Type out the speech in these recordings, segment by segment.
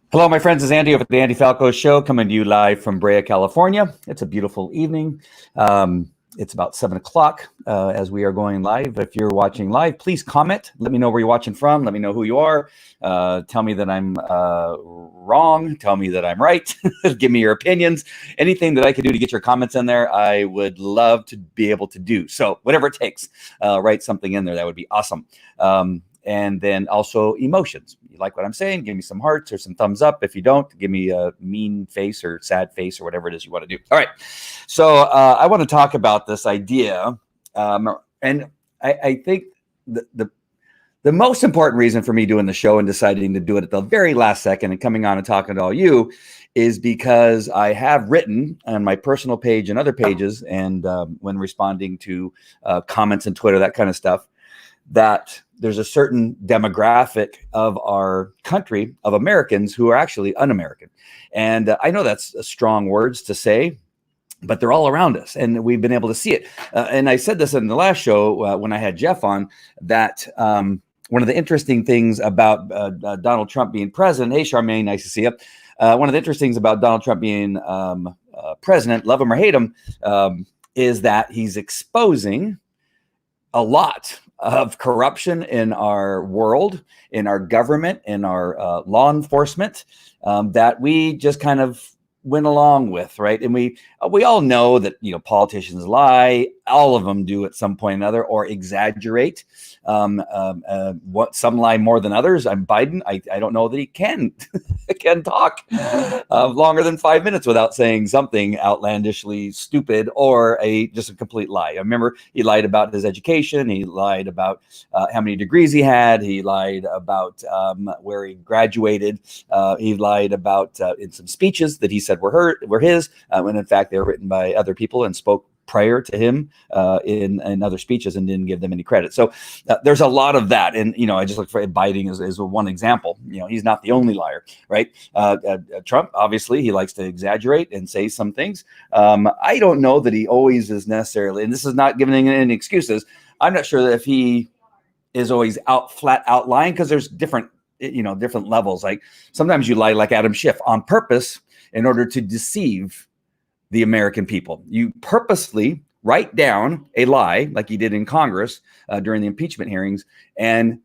Hello, my friends. It's Andy over at the Andy Falco Show, coming to you live from Brea, California. It's a beautiful evening. It's about 7 o'clock as we are going live. If you're watching live, please comment. Let me know where you're watching from. Let me know who you are. Tell me that I'm wrong. Tell me that I'm right. Give me your opinions. Anything that I can do to get your comments in there, I would love to be able to do. So whatever it takes, write something in there. That would be awesome. And then also emotions. You like what I'm saying? Give me some hearts or some thumbs up. If you don't, give me a mean face or sad face or whatever it is you want to do. All right. So I want to talk about this idea. And I think the most important reason for me doing the show and deciding to do it at the very last second and coming on and talking to all you is because I have written on my personal page and other pages and when responding to comments and Twitter, that kind of stuff, that there's a certain demographic of our country of Americans who are actually un-American. And I know that's strong words to say, but they're all around us and we've been able to see it. And I said this in the last show when I had Jeff on, that one of the interesting things about Donald Trump being president, hey, Charmaine, nice to see you. One of the interesting things about Donald Trump being president, love him or hate him, is that he's exposing a lot of corruption in our world, in our government, in our law enforcement, that we just kind of went along with, right? And we all know that, you know, politicians lie. All of them do at some point or another, or exaggerate. What some lie more than others. I'm Biden. I don't know that he can talk longer than 5 minutes without saying something outlandishly stupid or just a complete lie. I remember he lied about his education. He lied about how many degrees he had. He lied about where he graduated. He lied about in some speeches that he said were his, when in fact they were written by other people and spoke prior to him in other speeches and didn't give them any credit. So there's a lot of that. And, you know, I just look for Biden as one example. You know, he's not the only liar, right? Trump, obviously, he likes to exaggerate and say some things. I don't know that he always is necessarily, and this is not giving any excuses. I'm not sure that if he is always flat out lying, because there's different levels. Like sometimes you lie like Adam Schiff on purpose in order to deceive the American people. You purposely write down a lie like he did in Congress during the impeachment hearings and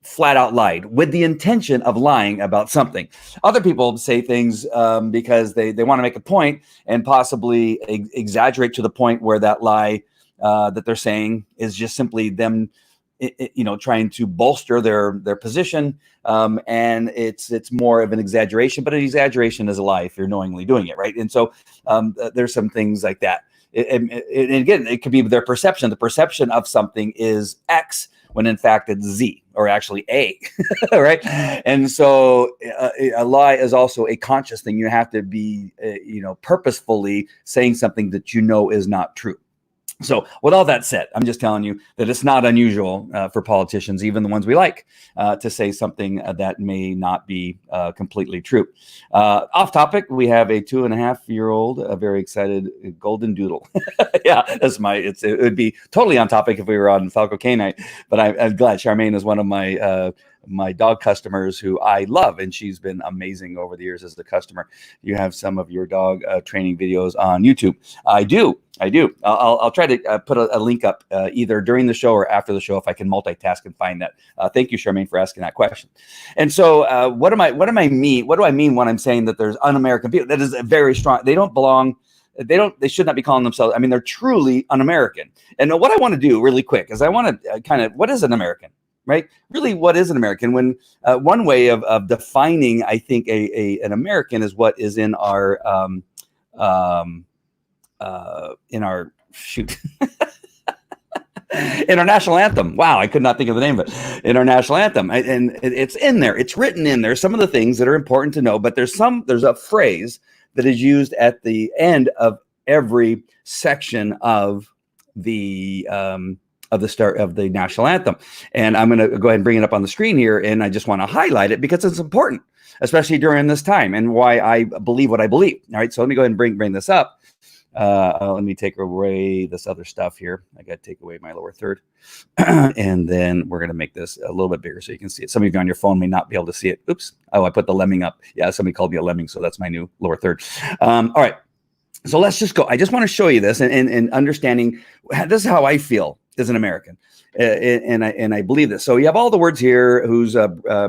flat out lied with the intention of lying about something. Other people say things because they want to make a point and possibly exaggerate to the point where that lie that they're saying is just simply them trying to bolster their position. And it's more of an exaggeration, but an exaggeration is a lie if you're knowingly doing it, right? And so there's some things like that. And again, it could be their perception. The perception of something is X when in fact it's Z, or actually A, right? And so a lie is also a conscious thing. You have to be, purposefully saying something that you know is not true. So with all that said, I'm just telling you that it's not unusual for politicians, even the ones we like, to say something that may not be completely true. Off topic, we have a 2.5-year-old, a very excited golden doodle. Yeah, it would be totally on topic if we were on Falco Canine, but I'm glad Charmaine is one of my dog customers who I love, and she's been amazing over the years as the customer. You have some of your dog training videos on YouTube. I do. I'll try to put a link up either during the show or after the show if I can multitask and find that. Thank you, Charmaine, for asking that question. And so, what do I mean when I'm saying that there's un-American people? That is a very strong. They don't belong. They should not be calling themselves. I mean, they're truly un-American. And what I want to do really quick is I want to what is an American? Right? Really, what is an American? When one way of defining, I think, an American is what is in our in our national anthem. Wow, I could not think of the name of it. In our national anthem, and it's in there. It's written in there. Some of the things that are important to know, but there's a phrase that is used at the end of every section of the start of the national anthem. And I'm going to go ahead and bring it up on the screen here. And I just want to highlight it because it's important, especially during this time and why I believe what I believe. All right. So let me go ahead and bring this up. Let me take away this other stuff here. I got to take away my lower third. And then we're going to make this a little bit bigger so you can see it. Some of you on your phone may not be able to see it. Oops. Oh, I put the lemming up. Yeah, somebody called me a lemming, so that's my new lower third. All right. So let's just go. I just want to show you this and understanding. This is how I feel as an American. And I believe this. So you have all the words here, whose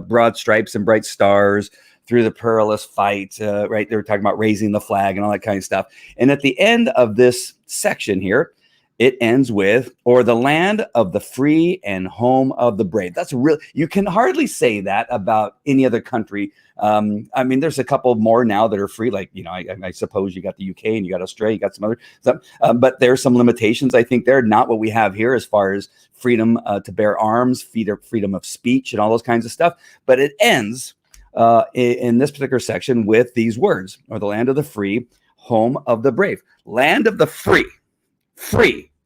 broad stripes and bright stars through the perilous fight, right? They were talking about raising the flag and all that kind of stuff. And at the end of this section here, it ends with, or the land of the free and home of the brave. That's real. You can hardly say that about any other country. I mean, there's a couple more now that are free. Like, you know, I suppose you got the UK and you got Australia, you got some other stuff. But there's some limitations. I think they're not what we have here as far as freedom to bear arms, freedom of speech and all those kinds of stuff. But it ends in this particular section with these words, or the land of the free, home of the brave. Land of the free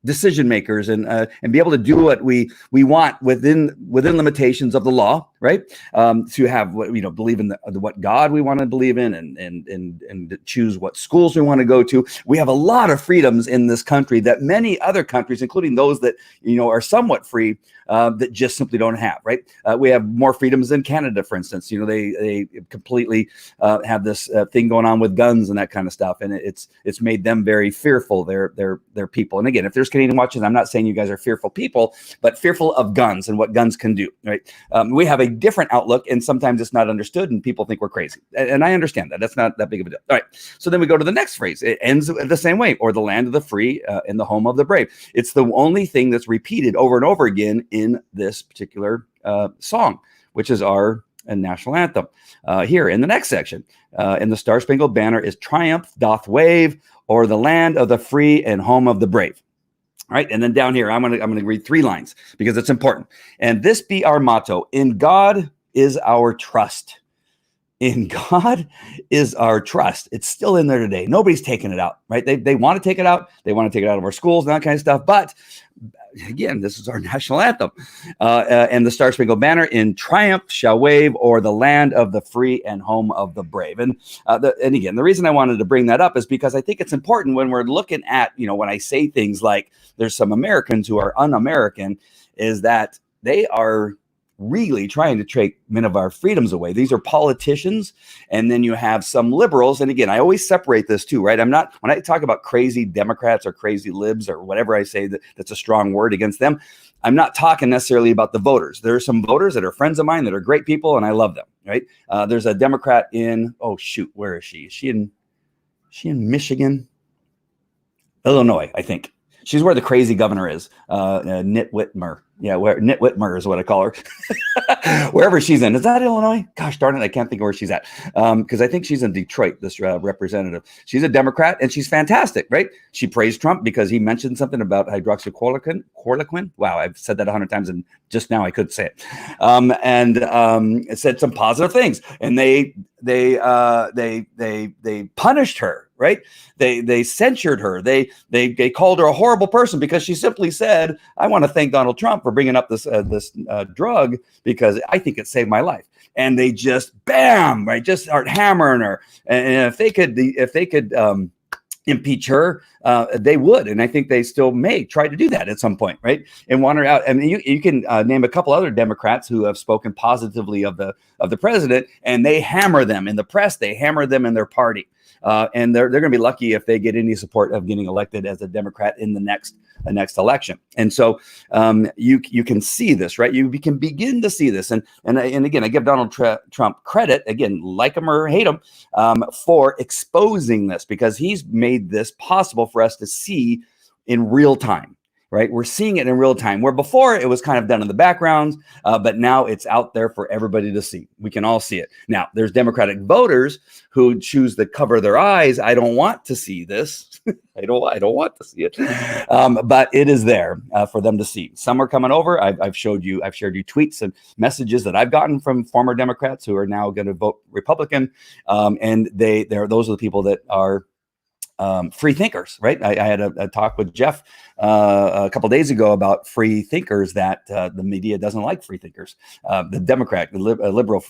decision makers, and be able to do what we want within limitations of the law, right? To have what, you know, believe in what God we want to believe in, and choose what schools we want to go to. We have a lot of freedoms in this country that many other countries, including those that, you know, are somewhat free, that just simply don't have, right? We have more freedoms than Canada, for instance. You know, they completely have this thing going on with guns and that kind of stuff, and it's made them very fearful. They're people. And again, if there's Canadian watching, I'm not saying you guys are fearful people, but fearful of guns and what guns can do, right? We have a different outlook, and sometimes it's not understood, and people think we're crazy. And I understand that. That's not that big of a deal. All right. So then we go to the next phrase. It ends the same way, or the land of the free and the home of the brave. It's the only thing that's repeated over and over again in this particular song, which is our national anthem. Here in the next section, in the Star Spangled Banner is triumph doth wave, or the land of the free and home of the brave. All right, and then down here, I'm gonna read 3 lines because it's important. And this be our motto: in God is our trust. In God is our trust. It's still in there today. Nobody's taking it out, right? They want to take it out. They want to take it out of our schools and that kind of stuff. But again, this is our national anthem. And the Star Spangled Banner in triumph shall wave, or the land of the free and home of the brave. And again, the reason I wanted to bring that up is because I think it's important when we're looking at, you know, when I say things like there's some Americans who are un-American, is that they are really trying to take many of our freedoms away. These are politicians. And then you have some liberals. And again, I always separate this too, right? I'm not, when I talk about crazy Democrats or crazy libs or whatever I say that's a strong word against them, I'm not talking necessarily about the voters. There are some voters that are friends of mine that are great people, and I love them, right? There's a Democrat in, oh shoot, where is she? Is she in Michigan? Illinois, I think. She's where the crazy governor is, Nit Whitmer. Yeah, Nit Whitmer is what I call her. Wherever she's in. Is that Illinois? Gosh darn it, I can't think of where she's at. Because I think she's in Detroit, this representative. She's a Democrat, and she's fantastic, right? She praised Trump because he mentioned something about hydroxychloroquine. Wow, I've said that 100 times, and just now I couldn't say it. It said some positive things, and they punished her. Right? They censured her. They called her a horrible person because she simply said, "I want to thank Donald Trump for bringing up this drug because I think it saved my life." And they just bam, right, just start hammering her. And if they could impeach her, they would, and I think they still may try to do that at some point, right? And want her out. I mean, you can name a couple other Democrats who have spoken positively of the president, and they hammer them in the press. They hammer them in their party. And they're going to be lucky if they get any support of getting elected as a Democrat in the next election. And so you can see this, right? You can begin to see this. And again, I give Donald Trump credit, again, like him or hate him, for exposing this, because he's made this possible for us to see in real time. Right, we're seeing it in real time, where before it was kind of done in the background, but now it's out there for everybody to see. We can all see it. Now, there's Democratic voters who choose to cover their eyes. I don't want to see this. I don't want to see it, but it is there for them to see. Some are coming over. I've shared you tweets and messages that I've gotten from former Democrats who are now going to vote Republican, and those are the people that are free thinkers, right? I had a talk with Jeff a couple of days ago about free thinkers, that the media doesn't like free thinkers. The Democrat, the liberal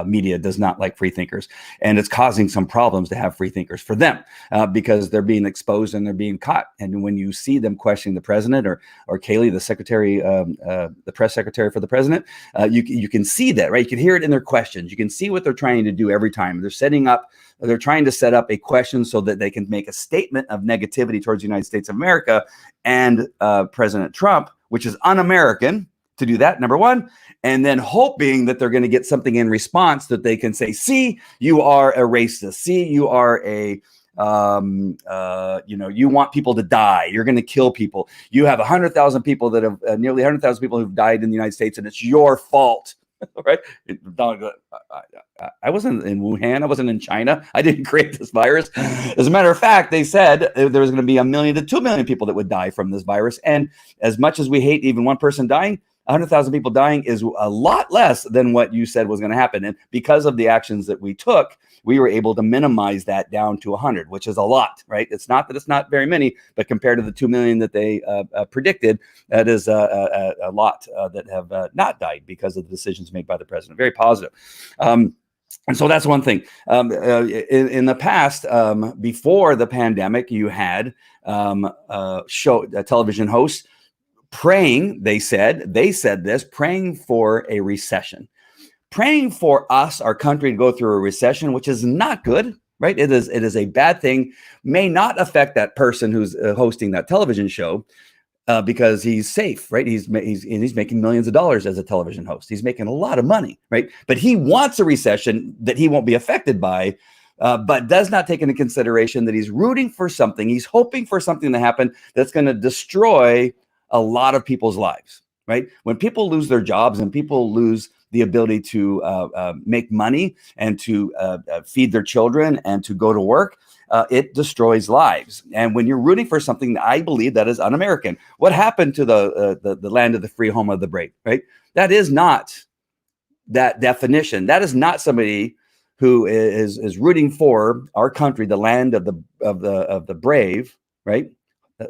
media does not like free thinkers, and it's causing some problems to have free thinkers for them because they're being exposed and they're being caught. And when you see them questioning the president or Kayleigh, the secretary, the press secretary for the president, you can see that, right? You can hear it in their questions. You can see what they're trying to do every time. They're trying to set up a question so that they can make a statement of negativity towards the United States of America and President Trump, which is un-American to do that, number one, and then hoping that they're going to get something in response that they can say, see, you are a racist. See, you are a, you want people to die. You're going to kill people. You have 100,000 people that have, nearly 100,000 people who've died in the United States, and it's your fault, right? I wasn't in Wuhan. I wasn't in China. I didn't create this virus. As a matter of fact, they said there was going to be 1 million to 2 million people that would die from this virus. And as much as we hate even one person dying, 100,000 people dying is a lot less than what you said was going to happen. And because of the actions that we took, we were able to minimize that down to 100, which is a lot, right? It's not that it's not very many, but compared to the 2 million that they predicted, that is a lot that have not died because of the decisions made by the president. Very positive. And so that's one thing. In the past, before the pandemic, you had television hosts praying, praying for a recession, praying for us, our country, to go through a recession, which is not good, right? It is a bad thing, may not affect that person who's hosting that television show because he's safe, right? He's making millions of dollars as a television host. He's making a lot of money, right? But he wants a recession that he won't be affected by, but does not take into consideration that he's rooting for something. He's hoping for something to happen that's going to destroy a lot of people's lives, right? When people lose their jobs and people lose the ability to make money and to feed their children and to go to work, it destroys lives. And when you're rooting for something, I believe that is un-American. What happened to the land of the free, home of the brave, right? That is not that definition. That is not somebody who is rooting for our country, the land of the brave, right?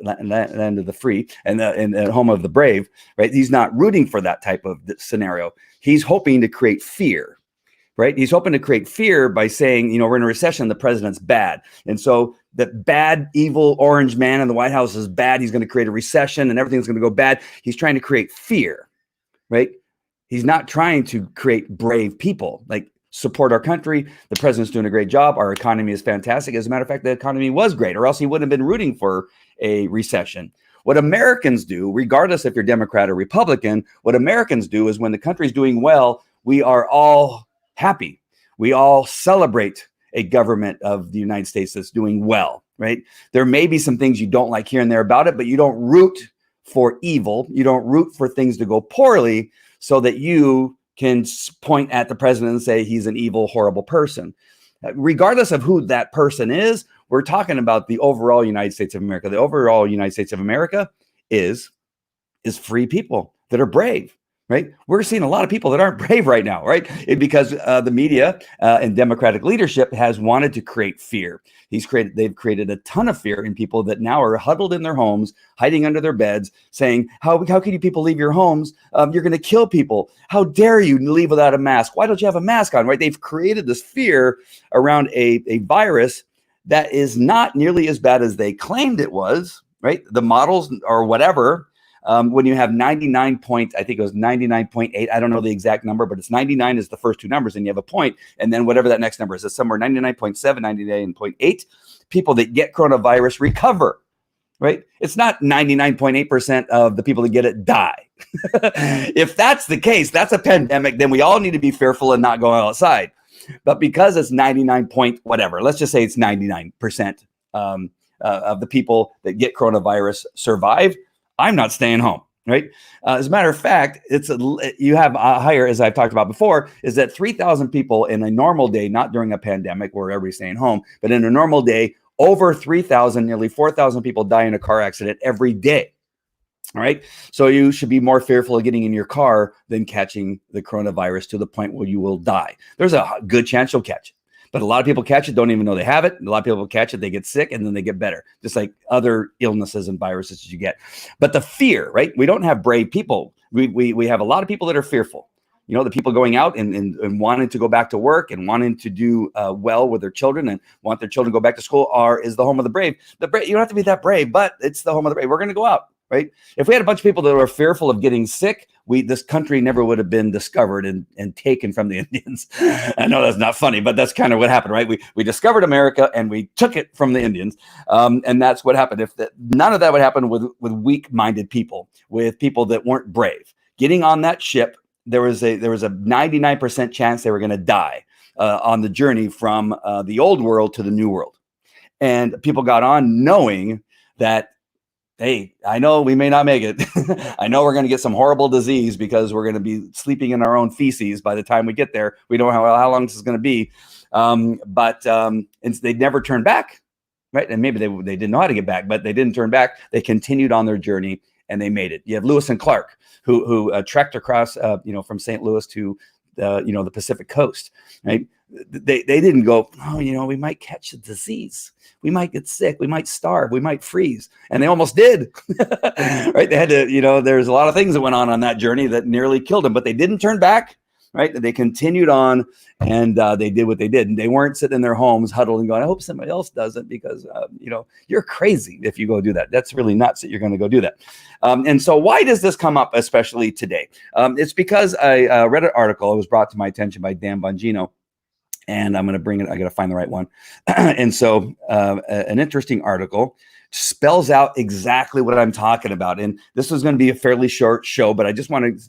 Land of the free and the home of the brave, right? He's not rooting for that type of scenario. He's hoping to create fear, right? He's hoping to create fear by saying, we're in a recession, the president's bad. And so that bad, evil orange man in the White House is bad. He's going to create a recession and everything's going to go bad. He's trying to create fear, right? He's not trying to create brave people, like support our country. The president's doing a great job. Our economy is fantastic. As a matter of fact, the economy was great, or else he wouldn't have been rooting for a recession. What Americans do, regardless if you're Democrat or Republican, what Americans do is when the country's doing well, we are all happy. We all celebrate a government of the United States that's doing well, right? There may be some things you don't like here and there about it, but you don't root for evil. You don't root for things to go poorly so that you can point at the president and say he's an evil, horrible person. Regardless of who that person is, we're talking about the overall United States of America. The overall United States of America is free people that are brave, right? We're seeing a lot of people that aren't brave right now, right? Because the media and Democratic leadership has wanted to create fear. They've created a ton of fear in people that now are huddled in their homes, hiding under their beds, saying, how can you people leave your homes? You're going to kill people. How dare you leave without a mask? Why don't you have a mask on, right? They've created this fear around a virus that is not nearly as bad as they claimed it was, right? The models or whatever, when you have 99.8, I don't know the exact number, but it's 99 is the first two numbers, and you have a point, and then whatever that next number is, it's somewhere 99.7, 99.8 people that get coronavirus recover, right? It's not 99.8% of the people that get it die. If that's the case, that's a pandemic, then we all need to be fearful and not go outside. But because it's 99 point whatever, let's just say it's 99% of the people that get coronavirus survive, I'm not staying home, right? As a matter of fact, you have a higher, as I've talked about before, is that 3,000 people in a normal day, not during a pandemic where everybody's staying home, but in a normal day, over 3,000, nearly 4,000 people die in a car accident every day. All right. So you should be more fearful of getting in your car than catching the coronavirus to the point where you will die. There's a good chance you'll catch it. But a lot of people catch it, don't even know they have it. A lot of people catch it, they get sick, and then they get better, just like other illnesses and viruses you get. But the fear, right? We don't have brave people. We have a lot of people that are fearful. the people going out and wanting to go back to work and wanting to do well with their children and want their children to go back to school is the home of the brave. You don't have to be that brave, but it's the home of the brave. We're going to go out, right? If we had a bunch of people that were fearful of getting sick, this country never would have been discovered and taken from the Indians. I know that's not funny, but that's kind of what happened, right? We discovered America and we took it from the Indians, and that's what happened. None of that would happen with weak-minded people, with people that weren't brave. Getting on that ship, there was a 99% chance they were going to die on the journey from the old world to the new world, and people got on knowing that, hey, I know we may not make it. I know we're going to get some horrible disease because we're going to be sleeping in our own feces by the time we get there. We don't know how long this is going to be. But they never turned back, right? And maybe they didn't know how to get back, but they didn't turn back. They continued on their journey and they made it. You have Lewis and Clark, who trekked across, from St. Louis to, the Pacific coast, right? They didn't go, we might catch a disease. We might get sick. We might starve. We might freeze. And they almost did, right? They had to, there's a lot of things that went on that journey that nearly killed them, but they didn't turn back, right? They continued on and they did what they did. And they weren't sitting in their homes huddled and going, I hope somebody else does it because, you're crazy if you go do that. That's really nuts that you're going to go do that. And so why does this come up, especially today? It's because I read an article. It was brought to my attention by Dan Bongino. And I'm going to bring it. I got to find the right one. And so an interesting article spells out exactly what I'm talking about. And this is going to be a fairly short show, but I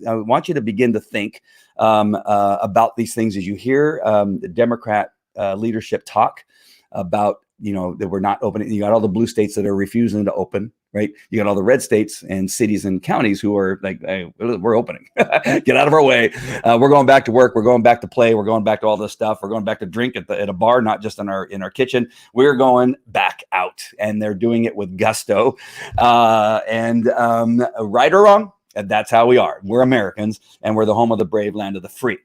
want you to begin to think about these things as you hear the Democrat leadership talk about, that we're not opening. You got all the blue states that are refusing to open, right? You got all the red states and cities and counties who are like, hey, we're opening. Get out of our way. We're going back to work. We're going back to play. We're going back to all this stuff. We're going back to drink at a bar, not just in our kitchen. We're going back out, and they're doing it with gusto. And right or wrong, that's how we are. We're Americans, and we're the home of the brave, land of the free.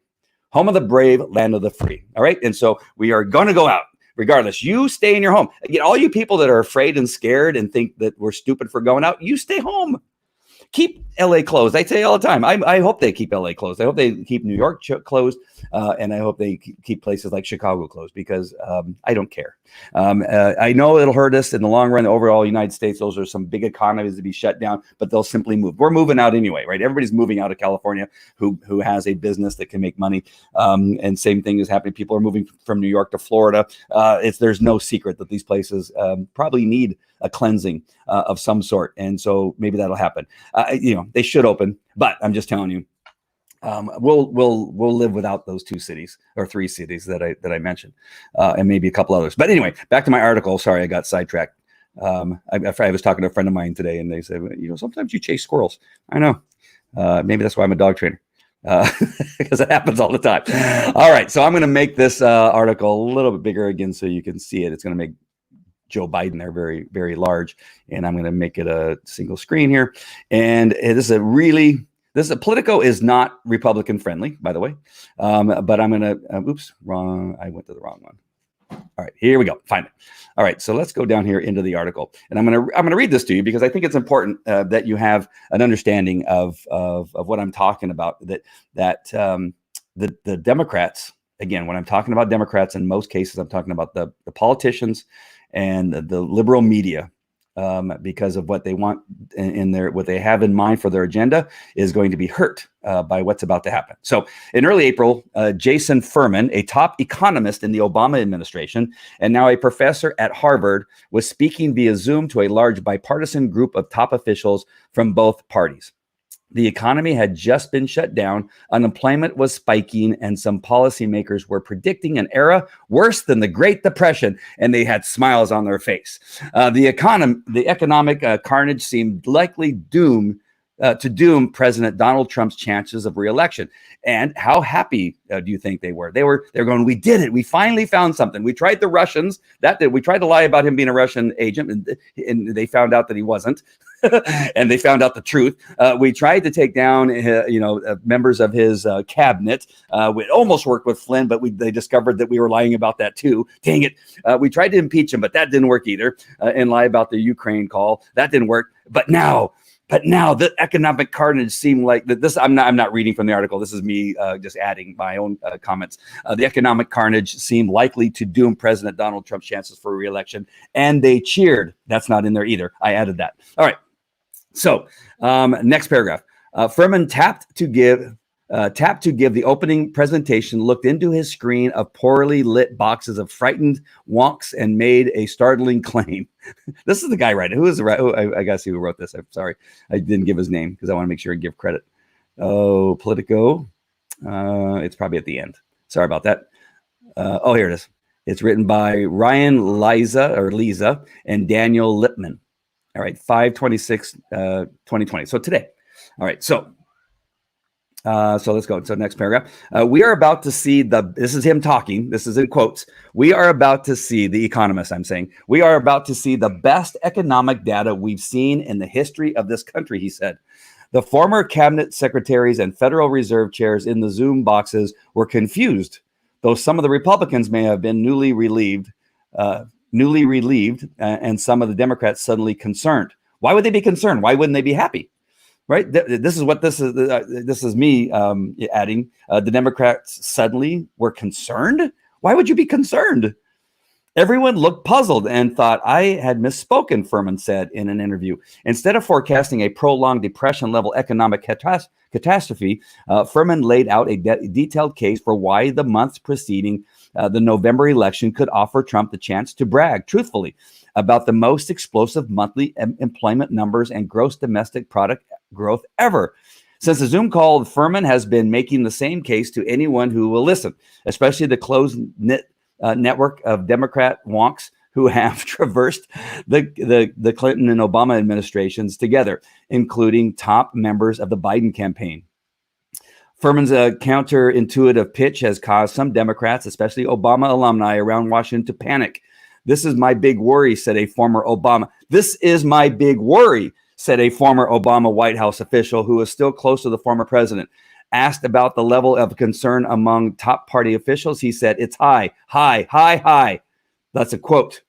Home of the brave, land of the free. All right, and so we are going to go out. Regardless, you stay in your home. All you people that are afraid and scared and think that we're stupid for going out, you stay home. Keep LA closed. I say all the time, I hope they keep LA closed. I hope they keep New York closed. And I hope they keep places like Chicago closed because I don't care. I know it'll hurt us in the long run. The overall United States, those are some big economies to be shut down, but they'll simply move. We're moving out anyway, right? Everybody's moving out of California who has a business that can make money. And same thing is happening. People are moving from New York to Florida. There's no secret that these places probably need a cleansing of some sort. And so maybe that'll happen. They should open, but I'm just telling you, we'll live without those 2 cities or 3 cities that I mentioned, and maybe a couple others. But anyway, back to my article. Sorry, I got sidetracked. I was talking to a friend of mine today, and they said, sometimes you chase squirrels. I know. Maybe that's why I'm a dog trainer. Because it happens all the time. All right, so I'm going to make this article a little bit bigger again so you can see it. It's going to make Joe Biden there very, very large, and I'm going to make it a single screen here. And Politico is not Republican friendly, by the way, but I'm going to, I went to the wrong one. All right, here we go. Find it. All right, so let's go down here into the article, and I'm going to read this to you because I think it's important that you have an understanding of what I'm talking about. That the Democrats, again, when I'm talking about Democrats, in most cases, I'm talking about the politicians and the liberal media. Because of what they want what they have in mind for their agenda is going to be hurt by what's about to happen. So in early April, Jason Furman, a top economist in the Obama administration and now a professor at Harvard, was speaking via Zoom to a large bipartisan group of top officials from both parties. The economy had just been shut down, unemployment was spiking, and some policymakers were predicting an era worse than the Great Depression, and they had smiles on their face. The economic carnage seemed likely to doom President Donald Trump's chances of re-election. And how happy do you think they were? They're going, we did it. We finally found something. We tried the Russians. We tried to lie about him being a Russian agent, and they found out that he wasn't. And they found out the truth. We tried to take down, members of his cabinet. We almost worked with Flynn, but they discovered that we were lying about that too. Dang it. We tried to impeach him, but that didn't work either. And lie about the Ukraine call. That didn't work. But now But now the economic carnage seemed like that. This I'm not reading from the article. This is me just adding my own comments. The economic carnage seemed likely to doom President Donald Trump's chances for re-election, and they cheered. That's not in there either. I added that. All right. So next paragraph. Furman tapped to give the opening presentation, looked into his screen of poorly lit boxes of frightened wonks, and made a startling claim. This is the guy writing. Who is the right? I gotta see who wrote this. I'm sorry, I didn't give his name because I want to make sure I give credit. Oh, Politico. It's probably at the end. Sorry about that. Here it is. It's written by Ryan Lisa and Daniel Lipman. All right, 5/26/2020. So today. All right, so let's go. So next paragraph. We are about to see this is him talking. This is in quotes. We are about to see, the economist, I'm saying, we are about to see the best economic data we've seen in the history of this country, he said. The former cabinet secretaries and Federal Reserve chairs in the Zoom boxes were confused, though some of the Republicans may have been newly relieved, and some of the Democrats suddenly concerned. Why would they be concerned? Why wouldn't they be happy? Right. This is what this is. This is me adding. The Democrats suddenly were concerned. Why would you be concerned? Everyone looked puzzled and thought I had misspoken, Furman said in an interview. Instead of forecasting a prolonged depression-level economic catastrophe, Furman laid out a detailed case for why the months preceding the November election could offer Trump the chance to brag truthfully about the most explosive monthly employment numbers and gross domestic product growth ever. Since the Zoom call, Furman has been making the same case to anyone who will listen, especially the close-knit network of Democrat wonks who have traversed the Clinton and Obama administrations together, including top members of the Biden campaign. Furman's counterintuitive pitch has caused some Democrats, especially Obama alumni around Washington, to panic. This is my big worry, said a former Obama. This is my big worry, said a former Obama White House official who is still close to the former president. Asked about the level of concern among top party officials, he said, it's high, high, high, high. That's a quote.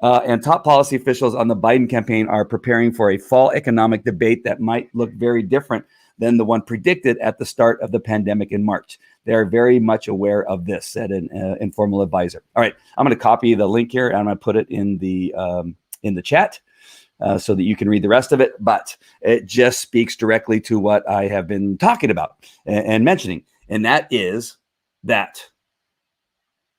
And top policy officials on the Biden campaign are preparing for a fall economic debate that might look very different than the one predicted at the start of the pandemic in March. They are very much aware of this, said an informal advisor. All right, I'm going to copy the link here and I'm going to put it in the chat. So that you can read the rest of it, but it just speaks directly to what I have been talking about and mentioning, and that is that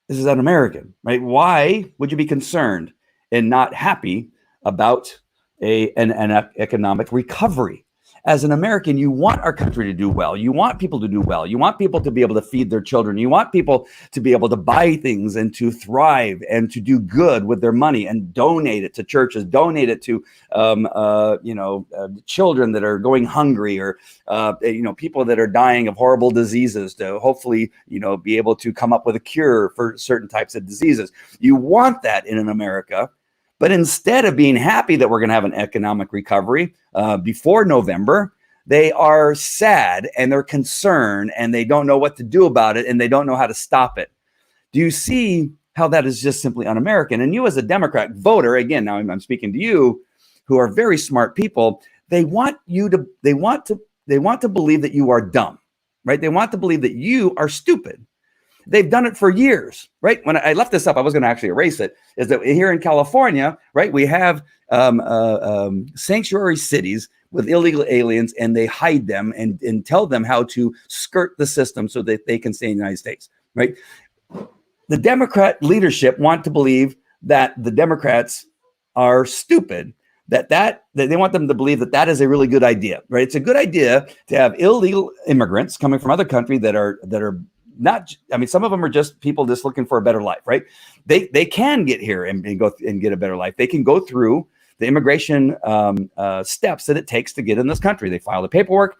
this is un-American, right? Why would you be concerned and not happy about an economic recovery? As an American, you want our country to do well. You want people to do well. You want people to be able to feed their children. You want people to be able to buy things and to thrive and to do good with their money and donate it to churches, donate it to, children that are going hungry or, people that are dying of horrible diseases to hopefully, be able to come up with a cure for certain types of diseases. You want that in America. But instead of being happy that we're going to have an economic recovery before November, they are sad and they're concerned and they don't know what to do about it and they don't know how to stop it. Do you see how that is just simply un-American? And you as a Democrat voter, again, now I'm speaking to you, who are very smart people, they want to believe that you are dumb, right? They want to believe that you are stupid. They've done it for years, right? When I left this up, I was going to actually erase it, is that here in California, right, we have sanctuary cities with illegal aliens and they hide them and tell them how to skirt the system so that they can stay in the United States, right? The Democrat leadership want to believe that the Democrats are stupid, that they want them to believe that is a really good idea, right? It's a good idea to have illegal immigrants coming from other countries that are not, I mean, some of them are just people just looking for a better life, right? They can get here and go and get a better life. They can go through the immigration steps that it takes to get in this country. They file the paperwork.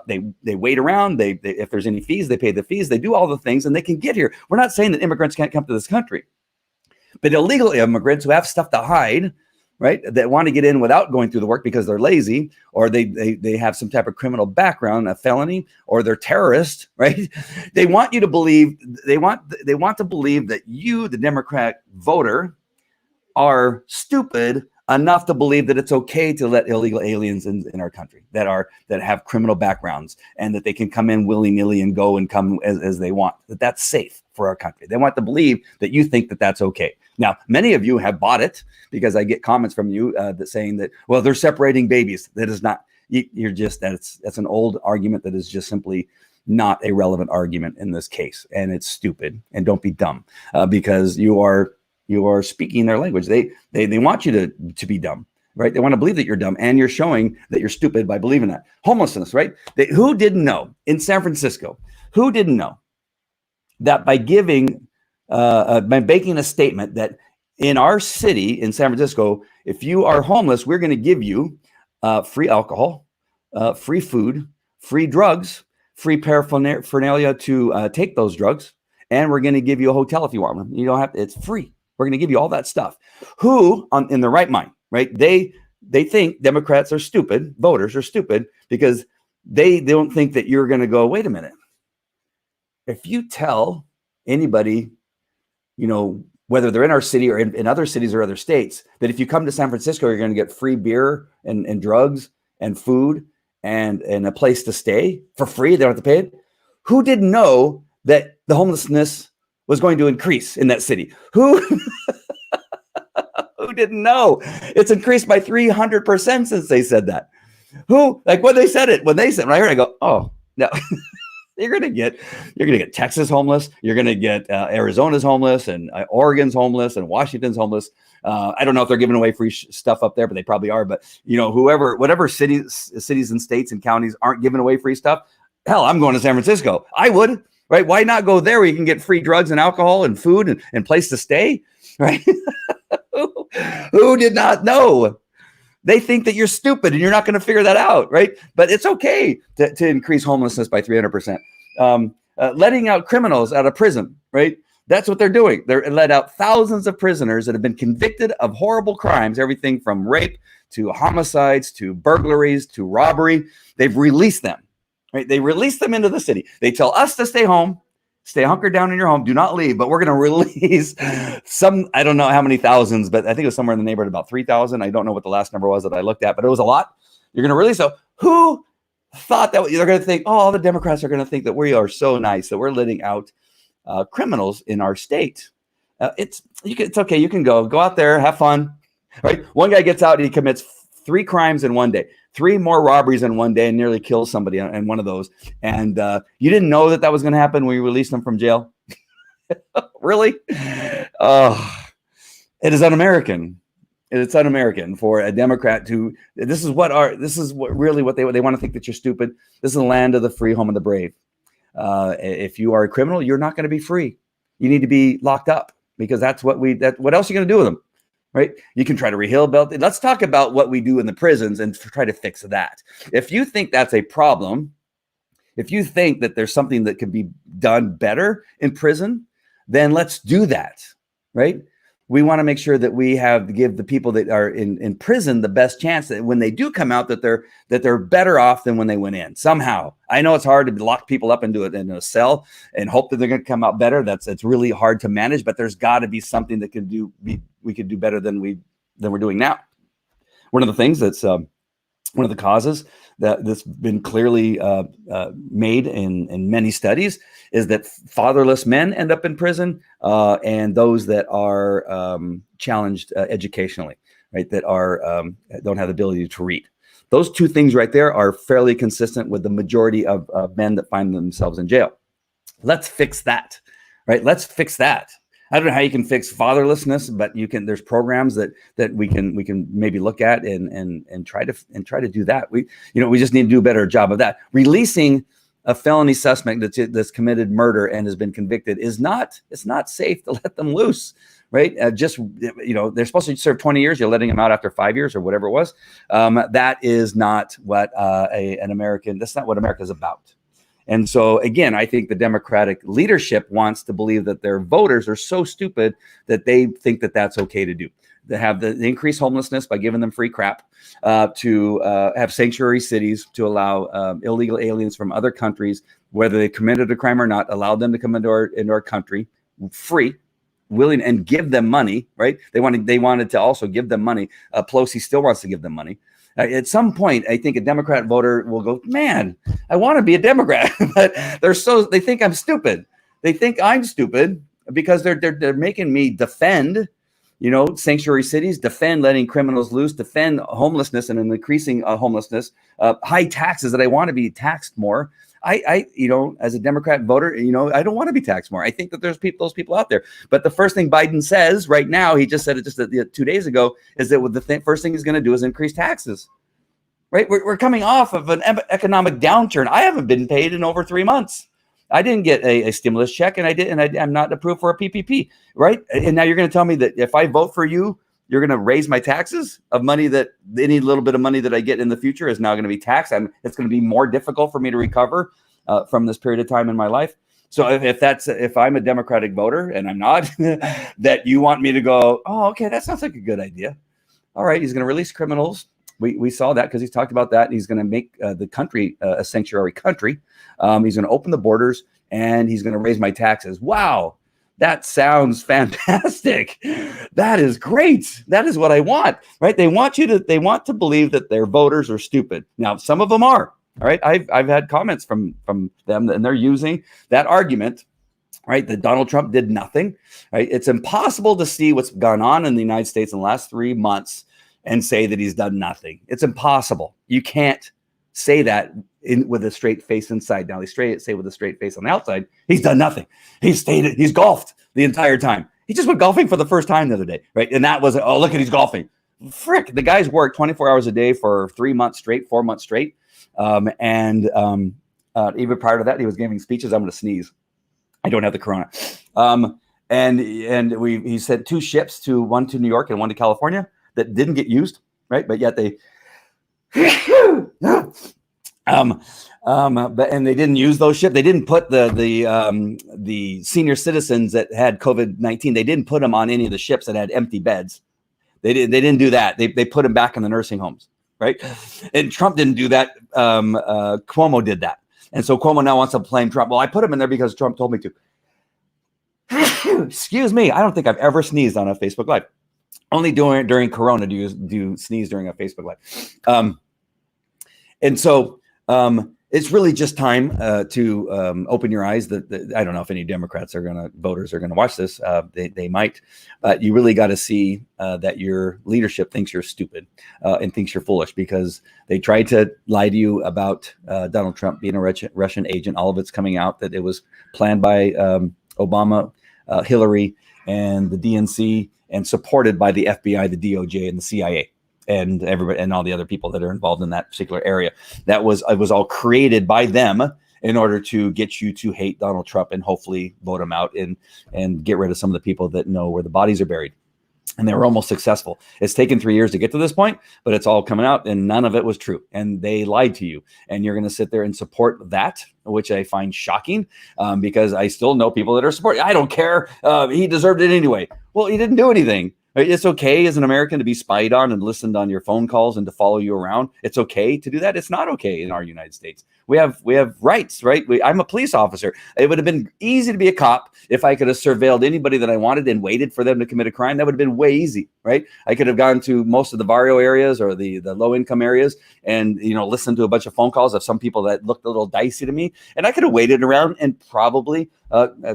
They wait around. They if there's any fees, they pay the fees. They do all the things and they can get here. We're not saying that immigrants can't come to this country, but illegal immigrants who have stuff to hide, right, that want to get in without going through the work because they're lazy or they have some type of criminal background, a felony, or they're terrorists, right? They want you to believe, they want to believe that you, the Democrat voter, are stupid enough to believe that it's okay to let illegal aliens in our country that have criminal backgrounds, and that they can come in willy-nilly and go and come as they want, that's safe for our country. They want to believe that you think that that's okay. Now, many of you have bought it, because I get comments from you that saying that, well, they're separating babies. That is not, that's an old argument that is just simply not a relevant argument in this case. And it's stupid, and don't be dumb, because you are speaking their language. They want you to be dumb, right? They want to believe that you're dumb, and you're showing that you're stupid by believing that. Homelessness, right? Who didn't know in San Francisco? Who didn't know that by making a statement that in our city in San Francisco, if you are homeless, we're going to give you free alcohol, free food, free drugs, free paraphernalia to take those drugs, and we're going to give you a hotel if you want them. You don't have to, it's free. We're going to give you all that stuff. Who in the right mind, right? They think Democrats are stupid, voters are stupid, because they don't think that you're going to go, wait a minute. If you tell anybody, whether they're in our city or in other cities or other states, that if you come to San Francisco, you're going to get free beer and drugs and food and a place to stay for free, they don't have to pay it. Who didn't know that the homelessness was going to increase in that city? Who didn't know? It's increased by 300% since they said that. When I heard it, I go, oh no. You're gonna get Texas homeless. You're gonna get Arizona's homeless, and Oregon's homeless, and Washington's homeless. I don't know if they're giving away free stuff up there, but they probably are. But whatever cities and states and counties aren't giving away free stuff, hell, I'm going to San Francisco. I would, right? Why not go there where you can get free drugs and alcohol and food and place to stay, right? Who did not know? They think that you're stupid and you're not going to figure that out, right? But it's okay to increase homelessness by 300%. Letting out criminals out of prison, right? That's what they're doing. They're let out thousands of prisoners that have been convicted of horrible crimes, everything from rape to homicides to burglaries to robbery. They've released them, right? They release them into the city. They tell us to stay home, stay hunkered down in your home, do not leave, but we're going to release some, I don't know how many thousands, but I think it was somewhere in the neighborhood about 3,000. I don't know what the last number was that I looked at, but it was a lot. You're going to release. So who thought that they're going to think, oh, all the Democrats are going to think that we are so nice, that we're letting out criminals in our state? It's okay. You can go out there, have fun, right? One guy gets out and he commits 3 crimes in one day, 3 more robberies in one day, and nearly kills somebody in one of those. And you didn't know that was going to happen when you released them from jail? Really? Oh, it is un-American. It's un-American for a Democrat to. This is what they want to think, that you're stupid. This is the land of the free, home of the brave. If you are a criminal, you're not going to be free. You need to be locked up, because what else are you going to do with them? Right? You can try to rehabilitate. Let's talk about what we do in the prisons and try to fix that. If you think that's a problem, if you think that there's something that could be done better in prison, then let's do that, right? We want to make sure that we give the people that are in prison the best chance that when they do come out, that they're better off than when they went in somehow. I know it's hard to lock people up into a cell and hope that they're going to come out better. It's really hard to manage, but there's got to be something that we could do better than we're doing now. One of the things that's one of the causes that's been clearly made in many studies is that fatherless men end up in prison, and those that are challenged educationally, right, that don't have the ability to read. Those 2 things right there are fairly consistent with the majority of men that find themselves in jail. Let's fix that, right? Let's fix that. I don't know how you can fix fatherlessness, but there's programs that we can maybe look at and try to do that. We just need to do a better job of that. Releasing a felony suspect that's committed murder and has been convicted it's not safe to let them loose, right? They're supposed to serve 20 years. You're letting them out after 5 years or whatever it was. That is not what that's not what America is about. And so, again, I think the Democratic leadership wants to believe that their voters are so stupid that they think that that's okay to do. They have the increased homelessness by giving them free crap, to have sanctuary cities, to allow illegal aliens from other countries, whether they committed a crime or not, allow them to come into our country free, willing and give them money, right? They wanted to also give them money. Pelosi still wants to give them money. At some point, I think a Democrat voter will go, man, I want to be a Democrat, but they think I'm stupid. They think I'm stupid because they're making me defend, sanctuary cities, defend letting criminals loose, defend homelessness and an increasing homelessness, high taxes that I want to be taxed more. I as a Democrat voter, I don't want to be taxed more. I think that there's those people out there. But the first thing Biden says right now, he just said it just 2 days ago, is that first thing he's going to do is increase taxes. Right? We're coming off of an economic downturn. I haven't been paid in over 3 months. I didn't get a stimulus check, and I'm not approved for a PPP. Right? And now you're going to tell me that if I vote for you, you're going to raise my taxes of money, that any little bit of money that I get in the future is now going to be taxed. It's going to be more difficult for me to recover from this period of time in my life. So if I'm a Democratic voter and I'm not, that you want me to go, oh, okay, that sounds like a good idea. All right, he's going to release criminals. We saw that because he's talked about that. He's going to make the country a sanctuary country. He's going to open the borders and he's going to raise my taxes. Wow. That sounds fantastic. That is great. That is what I want, right? They want to believe that their voters are stupid. Now, some of them are, all right? I've had comments from them, and they're using that argument, right? That Donald Trump did nothing, right? It's impossible to see what's gone on in the United States in the last 3 months and say that he's done nothing. It's impossible. You can't say that with a straight face inside. Now they say with a straight face on the outside, he's done nothing. He's golfed the entire time. He just went golfing for the first time the other day, right? And that was, oh, look at, he's golfing. Frick, the guy's worked 24 hours a day for 3 months straight, 4 months straight. Even prior to that, he was giving speeches. I'm going to sneeze. I don't have the corona. He sent 2 ships, one to New York and one to California, that didn't get used, right? But yet they and they didn't use those ships. They didn't put the senior citizens that had COVID-19. They didn't put them on any of the ships that had empty beds. They didn't do that. They put them back in the nursing homes, right? And Trump didn't do that. Cuomo did that, and so Cuomo now wants to blame Trump. Well, I put him in there because Trump told me to. Excuse me. I don't think I've ever sneezed on a Facebook Live. Only during Corona do you sneeze during a Facebook Live. And so it's really just time to open your eyes. I don't know if any Democrats voters are going to watch this. They might, but you really got to see that your leadership thinks you're stupid and thinks you're foolish, because they tried to lie to you about Donald Trump being a Russian agent. All of it's coming out that it was planned by Obama, Hillary, and the DNC, and supported by the FBI, the DOJ, and the CIA, and everybody, and all the other people that are involved in that particular area. It was all created by them in order to get you to hate Donald Trump and hopefully vote him out and get rid of some of the people that know where the bodies are buried. And they were almost successful. It's taken 3 years to get to this point, but it's all coming out, and none of it was true. And they lied to you. And you're going to sit there and support that, which I find shocking, because I still know people that are supporting. I don't care. He deserved it anyway. Well, he didn't do anything. It's okay as an American to be spied on and listened on your phone calls and to follow you around. It's okay to do that. It's not okay in our United States. We have rights, right? I'm a police officer. It would have been easy to be a cop if I could have surveilled anybody that I wanted and waited for them to commit a crime. That would have been way easy, right? I could have gone to most of the barrio areas or the low income areas and listened to a bunch of phone calls of some people that looked a little dicey to me, and I could have waited around and probably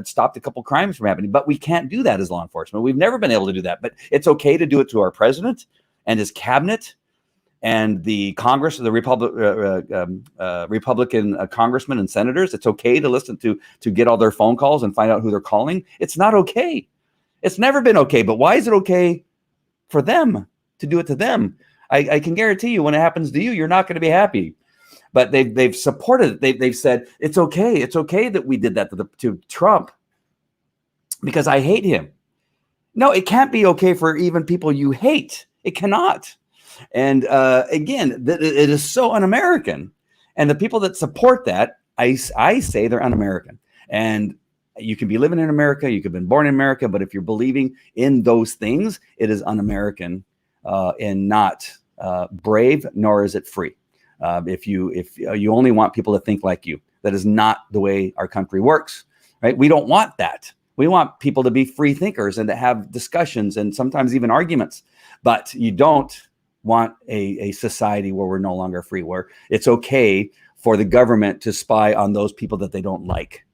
stopped a couple crimes from happening. But we can't do that as law enforcement. We've never been able to do that. But it's okay to do it to our president and his cabinet and the Congress, the Republican congressmen and senators. It's okay to listen to get all their phone calls and find out who they're calling. It's not okay. It's never been okay. But why is it okay for them to do it to them? I can guarantee you, when it happens to you, you're not going to be happy. But they've supported it. They've said it's okay. It's okay that we did that to Trump because I hate him. No, it can't be okay for even people you hate. It cannot. And again, it is so un-American. And the people that support that, I say they're un-American. And you can be living in America, you could have been born in America, but if you're believing in those things, it is un-American and not brave, nor is it free. If you only want people to think like you, that is not the way our country works, right? We don't want that. We want people to be free thinkers and to have discussions and sometimes even arguments. But you don't want a society where we're no longer free, where it's okay for the government to spy on those people that they don't like,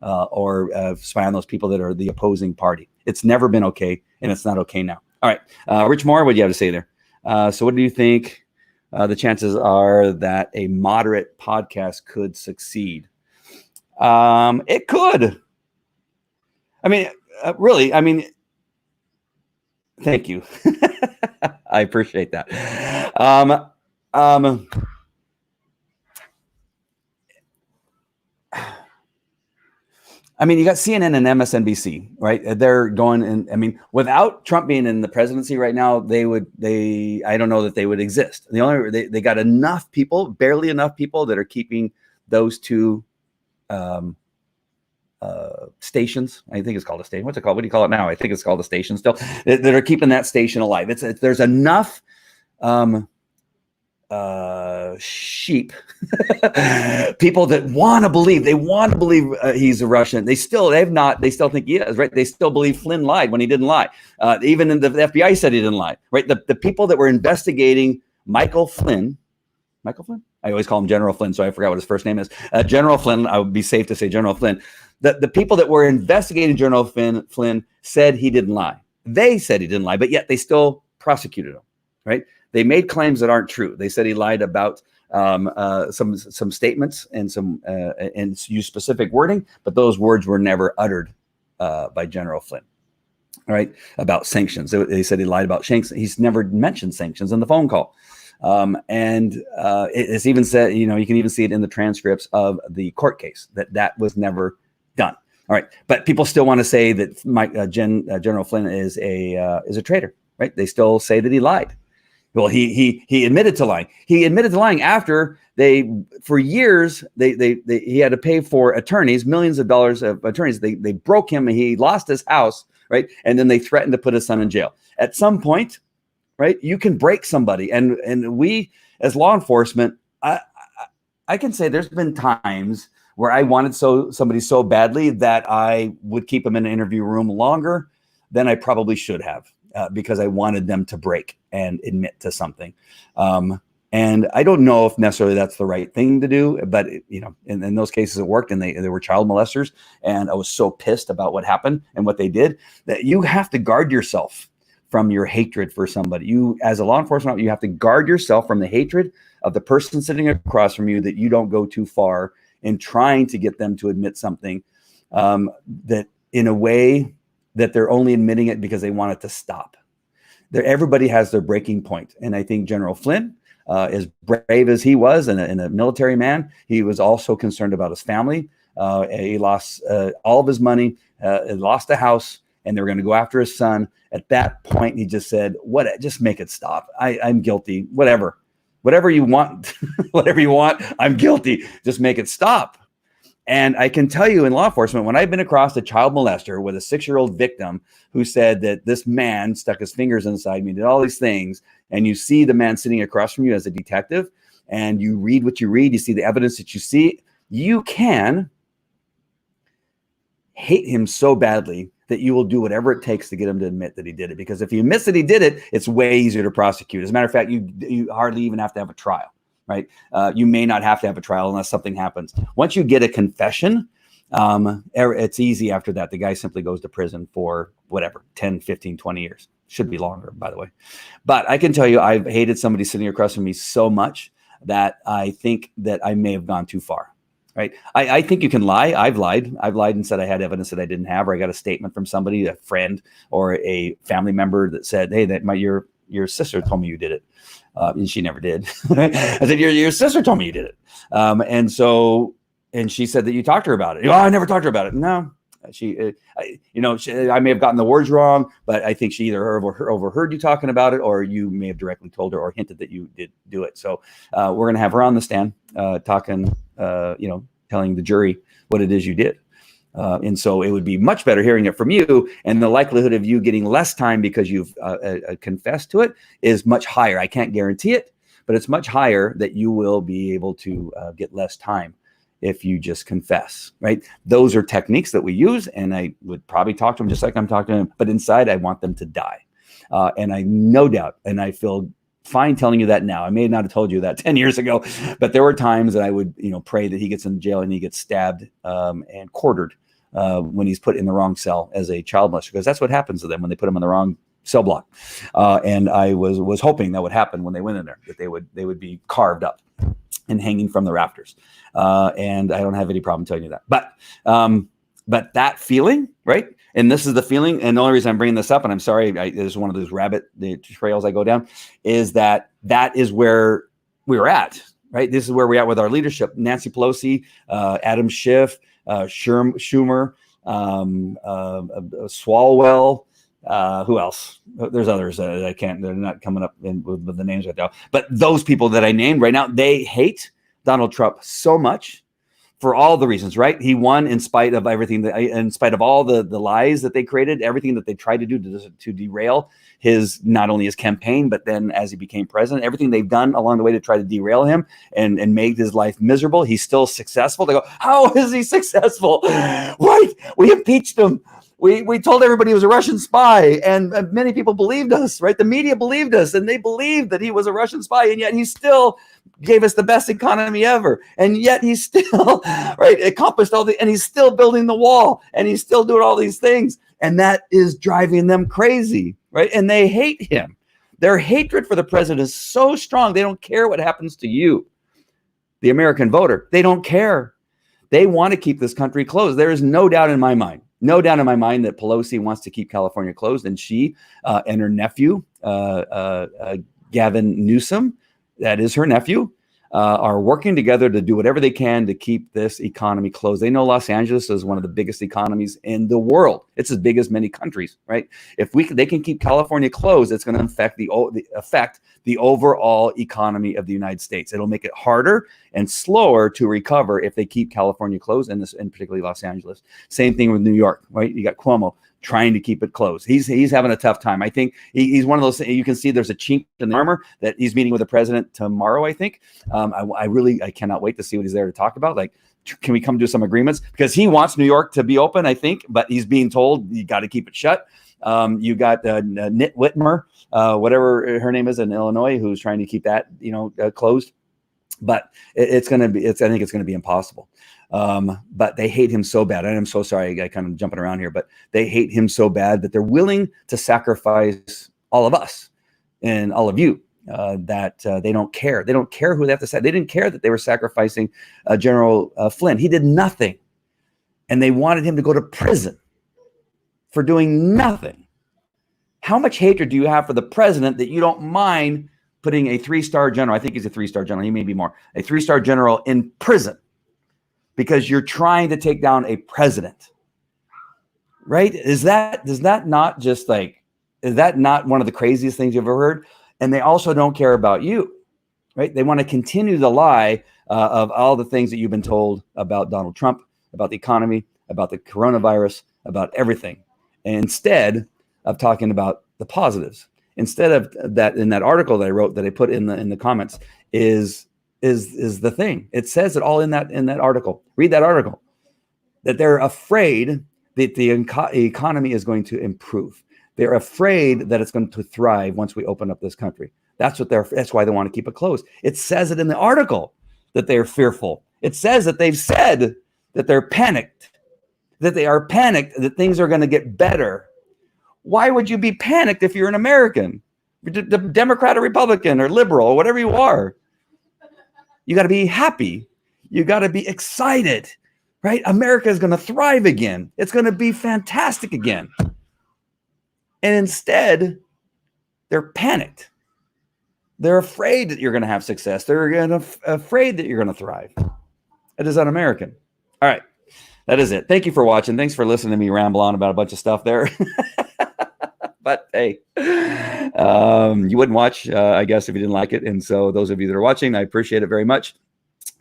or spy on those people that are the opposing party. It's never been okay, and it's not okay now. All right, Rich Moore, what do you have to say there? So what do you think the chances are that a moderate podcast could succeed? It could. I mean, really, I mean, thank you. I appreciate that. I mean, you got CNN and MSNBC, right? They're going, and I mean, without Trump being in the presidency right now, I don't know that they would exist. They got enough people, barely enough people, that are keeping those two stations. I think it's called a station. What's it called? What do you call it now? I think it's called a station still, that are keeping that station alive. There's enough sheep people that want to believe. They want to believe he's a Russian. They still think he is, right? They still believe Flynn lied when he didn't lie. Even in the FBI said he didn't lie, right? The people that were investigating Michael Flynn, I always call him General Flynn, so I forgot what his first name is. General Flynn. I would be safe to say General Flynn. The people that were investigating General Flynn said he didn't lie. They said he didn't lie, but yet they still prosecuted him, right? They made claims that aren't true. They said he lied about some statements and used specific wording, but those words were never uttered by General Flynn. All right, about sanctions. They said he lied about sanctions. He's never mentioned sanctions in the phone call. It's even said, you can even see it in the transcripts of the court case that was never done. All right, but people still want to say that General Flynn is a traitor, right? They still say that he lied. Well, he admitted to lying. He admitted to lying after for years he had to pay for attorneys, millions of dollars of attorneys. They broke him and he lost his house, right? And then they threatened to put his son in jail. At some point, right, you can break somebody, and we as law enforcement, I can say there's been times where I wanted somebody so badly that I would keep them in an interview room longer than I probably should have. Because I wanted them to break and admit to something. And I don't know if necessarily that's the right thing to do, but in those cases it worked, and they were child molesters. And I was so pissed about what happened and what they did that you have to guard yourself from your hatred for somebody. You, as a law enforcement, you have to guard yourself from the hatred of the person sitting across from you, that you don't go too far in trying to get them to admit something that in a way that they're only admitting it because they want it to stop. Everybody has their breaking point. And I think General Flynn, as brave as he was and a military man, he was also concerned about his family. He lost all of his money, lost a house, and they were going to go after his son. At that point, he just said, just make it stop. I'm guilty, whatever you want, whatever you want, I'm guilty. Just make it stop. And I can tell you, in law enforcement, when I've been across a child molester with a 6-year-old victim who said that this man stuck his fingers inside me, did all these things, and you see the man sitting across from you as a detective, and you read what you read, you see the evidence that you see, you can hate him so badly that you will do whatever it takes to get him to admit that he did it. Because if he admits that he did it, it's way easier to prosecute. As a matter of fact, you hardly even have to have a trial. Right? You may not have to have a trial unless something happens. Once you get a confession, it's easy after that. The guy simply goes to prison for whatever, 10, 15, 20 years. Should be longer, by the way. But I can tell you, I've hated somebody sitting across from me so much that I think that I may have gone too far. Right? I think you can lie. I've lied and said I had evidence that I didn't have, or I got a statement from somebody, a friend or a family member that said, hey, your sister told me you did it. And she never did. I said, your sister told me you did it. And she said that you talked to her about it. Oh, I never talked to her about it. No, I may have gotten the words wrong, but I think she either overheard you talking about it, or you may have directly told her or hinted that you did do it. So we're going to have her on the stand talking, telling the jury what it is you did. And so it would be much better hearing it from you, and the likelihood of you getting less time because you've confessed to it is much higher. I can't guarantee it, but it's much higher that you will be able to get less time if you just confess, right? Those are techniques that we use, and I would probably talk to them just like I'm talking to them, but inside I want them to die. And I no doubt, and I feel fine telling you that now. I may not have told you that 10 years ago, but there were times that I would, pray that he gets in jail and he gets stabbed and quartered when he's put in the wrong cell as a child molester, because that's what happens to them when they put them in the wrong cell block. And I was hoping that would happen when they went in there, that they would be carved up and hanging from the rafters. And I don't have any problem telling you that. But that feeling, right? And this is the feeling. And the only reason I'm bringing this up, and I'm sorry, this is one of those the trails I go down, is that is where we were at, right? This is where we're at with our leadership. Nancy Pelosi, Adam Schiff, Schumer, Swalwell, who else? There's others that I can't, they're not coming up with the names right now. But those people that I named right now, they hate Donald Trump so much for all the reasons, right? He won in spite of everything, in spite of all the lies that they created, everything that they tried to do to derail not only his campaign, but then as he became president, everything they've done along the way to try to derail him and make his life miserable. He's still successful. They go, how is he successful? Right? We impeached him. We told everybody he was a Russian spy, and many people believed us, right? The media believed us, and they believed that he was a Russian spy, and yet he still gave us the best economy ever. And yet he still, right, accomplished and he's still building the wall, and he's still doing all these things. And that is driving them crazy, right? And they hate him. Their hatred for the president is so strong, they don't care what happens to you, the American voter. They don't care. They want to keep this country closed. There is no doubt in my mind. No doubt in my mind that Pelosi wants to keep California closed, and she and her nephew, Gavin Newsom, that is her nephew, are working together to do whatever they can to keep this economy closed. They know Los Angeles is one of the biggest economies in the world. It's as big as many countries, right? If they can keep California closed, it's going to affect the overall economy of the United States. It'll make it harder and slower to recover if they keep California closed, and particularly Los Angeles. Same thing with New York, right? You got Cuomo trying to keep it closed. He's having a tough time. I think he's one of those. You can see there's a chink in the armor that he's meeting with the president tomorrow. I think. I cannot wait to see what he's there to talk about. Like, can we come to some agreements? Because he wants New York to be open, I think, but he's being told you got to keep it shut. You got Nit Whitmer, whatever her name is in Illinois, who's trying to keep that closed. But I think it's going to be impossible. But they hate him so bad. And I'm so sorry, I kind of jumping around here, but they hate him so bad that they're willing to sacrifice all of us and all of you. That they don't care. They don't care who they have to say. They didn't care that they were sacrificing General Flynn. He did nothing. And they wanted him to go to prison for doing nothing. How much hatred do you have for the president that you don't mind putting a 3-star general? I think he's a 3-star general. He may be more. A 3-star general in prison because you're trying to take down a president, right? Is that not one of the craziest things you've ever heard? And they also don't care about you, right? They want to continue the lie of all the things that you've been told about Donald Trump, about the economy, about the coronavirus, about everything. And instead of talking about the positives, instead of that, in that article that I wrote, that I put in the comments, is the thing. It says it all in that article. Read that article. That they're afraid that the economy is going to improve. They're afraid that it's going to thrive once we open up this country. That's why they want to keep it closed. It says it in the article that they're fearful. It says that they've said that they're panicked, that they are panicked that things are going to get better. Why would you be panicked if you're an American, Democrat or Republican or liberal or whatever you are? You got to be happy. You got to be excited, right? America is going to thrive again. It's going to be fantastic again. And instead, they're panicked. They're afraid that you're going to have success. They're afraid that you're going to thrive. It is un-American. All right. That is it. Thank you for watching. Thanks for listening to me ramble on about a bunch of stuff there. But hey, you wouldn't watch, I guess, if you didn't like it. And so those of you that are watching, I appreciate it very much.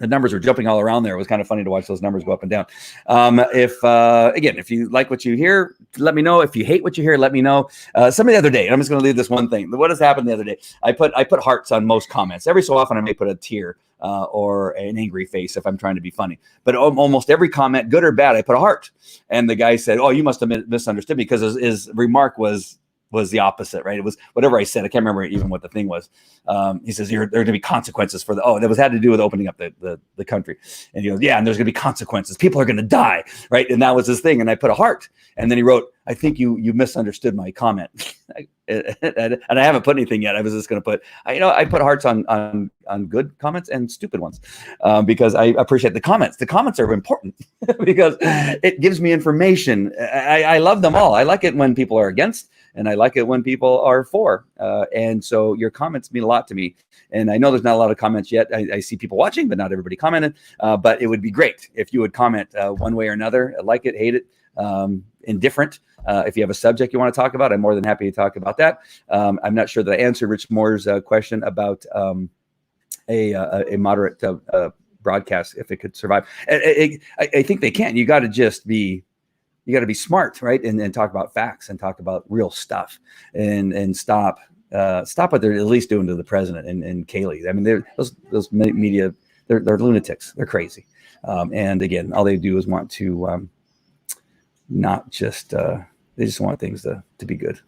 the numbers were jumping all around there. It was kind of funny to watch those numbers go up and down. If you like what you hear, let me know. If you hate what you hear, let me know. Somebody the other day, and I'm just going to leave this one thing. What has happened the other day? I put hearts on most comments. Every so often I may put a tear or an angry face if I'm trying to be funny. But almost every comment, good or bad, I put a heart. And the guy said, "Oh, you must have misunderstood me," because his remark was the opposite, right? It was whatever I said. I can't remember even what the thing was. He says, there are going to be consequences for that had to do with opening up the country. And he goes, yeah, and there's going to be consequences. People are going to die, right? And that was his thing. And I put a heart. And then he wrote, I think you misunderstood my comment. And I haven't put anything yet. I was just going to put, I put hearts on good comments and stupid ones because I appreciate the comments. The comments are important because it gives me information. I love them all. I like it when people are against, and I like it when people are for. And so your comments mean a lot to me. And I know there's not a lot of comments yet. I see people watching, but not everybody commented. But it would be great if you would comment one way or another. Like it, hate it, indifferent. If you have a subject you want to talk about, I'm more than happy to talk about that. I'm not sure that I answered Rich Moore's question about a moderate broadcast, if it could survive. I think they can. You got to just be smart, right? And talk about facts and talk about real stuff and stop what they're at least doing to the president and Kayleigh. I mean, those media, they're lunatics. They're crazy. And again, all they do is want to not just they just want things to be good.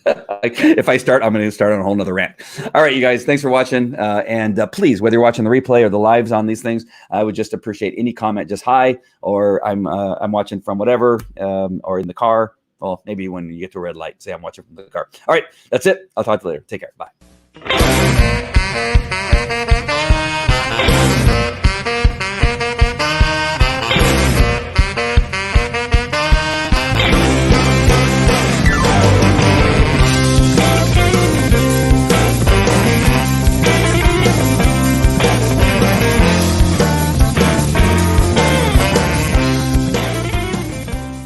Like if I start, I'm going to start on a whole nother rant. All right, you guys, thanks for watching. And please, whether you're watching the replay or the lives on these things, I would just appreciate any comment, just hi, or I'm watching from whatever, or in the car. Well, maybe when you get to a red light, say I'm watching from the car. All right, that's it. I'll talk to you later. Take care. Bye.